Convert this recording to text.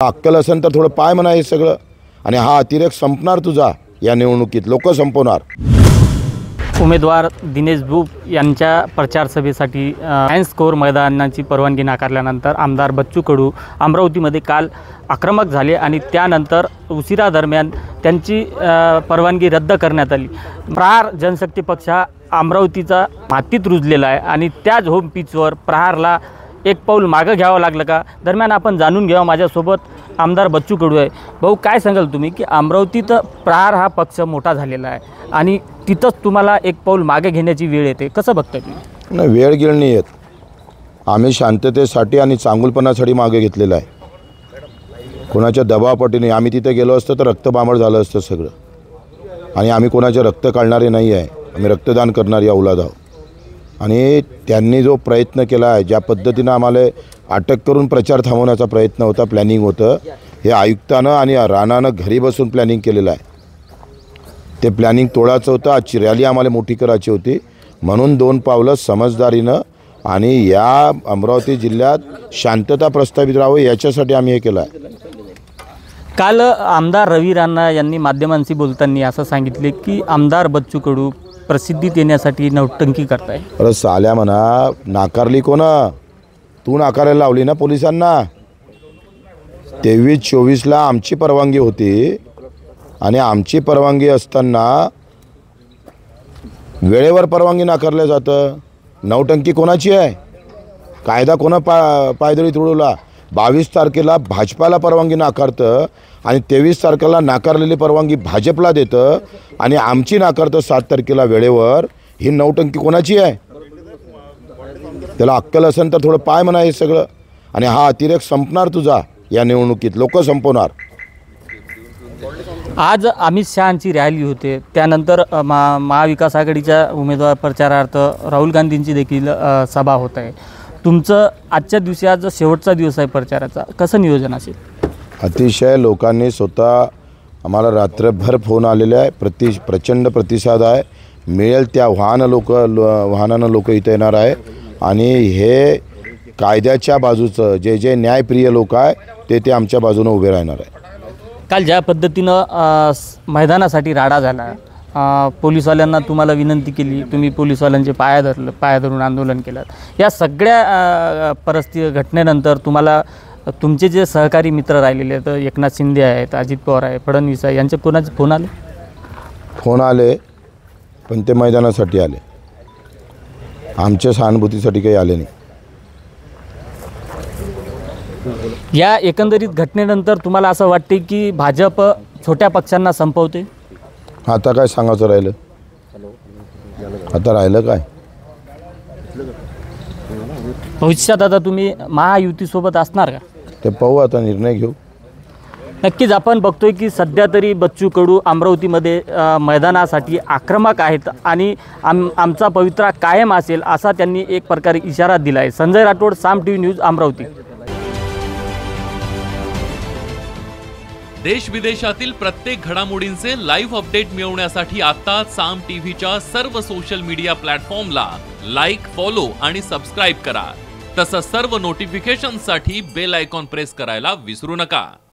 अक्कल असेल तर थोडं पाय म्हणा हे सगळं, आणि हा अतिरेक संपणार तुझा या निवडणुकीत, लोक संपवणार। उमेदवार दिनेश बुप यांच्या प्रचार सभेसाठी सायन्स कोर मैदानाची परवानगी नाकारल्यानंतर आमदार बच्चू कडू अमरावतीमध्ये काल आक्रमक झाले आणि त्यानंतर उशिरा दरम्यान त्यांची परवानगी रद्द करण्यात आली। प्रहार जनशक्ती पक्ष हा अमरावतीचा मातीत रुजलेला आहे आणि त्याच होम पिचवर प्रहारला एक पाऊल मागं घ्यावं लागलं का? दरम्यान आपण जाणून घ्यावं, माझ्यासोबत आमदार बच्चू कडू आहे। भाऊ, काय सांगाल तुम्ही की अमरावतीत प्रहार हा पक्ष मोठा झालेला आहे आणि तिथंच तुम्हाला एक पाऊल मागे घेण्याची वेळ येते, कसं बघताय तुम्ही? नाही, वेळ गेळ नाही येत, आम्ही शांततेसाठी आणि चांगुलपणासाठी मागे घेतलेलं आहे, कोणाच्या दबावापोटी नाही। आम्ही तिथे गेलो असतो तर रक्तबामळ झालं असतं सगळं, आणि आम्ही कोणाचे रक्त काढणारे नाही आहे, आम्ही रक्तदान करणारी औलाद आहोत। आणि त्यांनी जो प्रयत्न केला आहे, ज्या पद्धतीनं आम्हाला अटक करून प्रचार थांबवण्याचा प्रयत्न होता, प्लॅनिंग होतं, हे आयुक्तानं आणि राणानं घरी बसून प्लॅनिंग केलेलं आहे। ते प्लॅनिंग तोडायचं होतं, आजची रॅली आम्हाला मोठी करायची होती, म्हणून 2 पावलं समजदारीनं आणि या अमरावती जिल्ह्यात शांतता प्रस्थापित राहावी याच्यासाठी आम्ही हे केलं आहे। काल आमदार रवी राणा यांनी माध्यमांशी बोलताना असं सांगितले की आमदार बच्चू कडू प्रसिद्धीत येण्यासाठी नौटंकी करताय। अरे साल्या म्हणा, नाकारली कोण? तू नाकारायला लावली ना पोलिसांना। 23-24ला आमची परवानगी होती आणि आमची परवानगी असताना वेळेवर परवानगी नाकारलं जातं। नौटंकी कोणाची आहे? कायदा कोणा पायदळी तुडवला? 22 तारखेला भाजपाला परवानगी नाकारतं आणि 23 तारखेला नाकारलेली परवानगी भाजपला देतं आणि आमची नाकारतं 7 तारखेला वेळेवर। ही नौटंकी कोणाची आहे? त्याला अक्कल असेल तर थोडं पाय म्हणा हे सगळं, आणि हा अतिरेक संपणार तुझा या निवडणुकीत, लोक संपवणार। आज अमित शहांची रॅली होते, त्यानंतर महाविकास आघाडीच्या उमेदवार प्रचारार्थ राहुल गांधींची देखील सभा होत आहे। तुमचं आजच्या दिवशी, आज शेवटचा दिवस आहे प्रचाराचा, कसं नियोजन असेल? अतिशय लोकांनी स्वतः आम्हाला रात्रभर फोन आलेले आहे, प्रचंड प्रतिसाद आहे। मिळेल त्या वाहनानं लोक इथे येणार आहे आणि हे कायद्याच्या बाजूचं जे न्यायप्रिय लोक आहे ते आमच्या बाजूने उभे राहणार आहे। काल ज्या पद्धतीनं मैदानासाठी राडा झाला, पोलिसवाल्यांना तुम्हाला विनंती केली, तुम्ही पोलिसवाल्यांचे पाया धरून आंदोलन केलं, या सगळ्या परिस्थिती घटनेनंतर तुम्हाला तुमचे जे सहकारी मित्र राहिलेले आहेत, एकनाथ शिंदे आहेत, अजित पवार आहे, फडणवीस आहे, यांचे कोणाचे फोन आले? पण ते मैदानासाठी आले, आमच्या सहानुभूतीसाठी काही आले नाही। या एकंदरीत घटनेनंतर तुम्हाला असं वाटते की भाजप छोट्या पक्षांना संपवते? आता काय सांगायचं राहिलं? आता राहिलं काय? भविष्यात आता तुम्ही महायुतीसोबत असणार का? ते पाहू, आता निर्णय घेऊ। नक्कीच आपण बघतोय की सध्या तरी बच्चू कडू अमरावतीमध्ये मैदानासाठी आक्रमक आहेत आणि आमचा पवित्रा कायम असेल असा त्यांनी एक प्रकारे इशारा दिला आहे। संजय राठोड, साम टीव्ही न्यूज, अमरावती। देश विदेशातील प्रत्येक घडामोडींचे लाईव्ह अपडेट मिळवण्यासाठी आता साम टीव्हीच्या सर्व सोशल मीडिया प्लॅटफॉर्मला लाईक, फॉलो आणि सबस्क्राईब करा। तसंच सर्व नोटिफिकेशनसाठी बेल आयकॉन प्रेस करायला विसरू नका।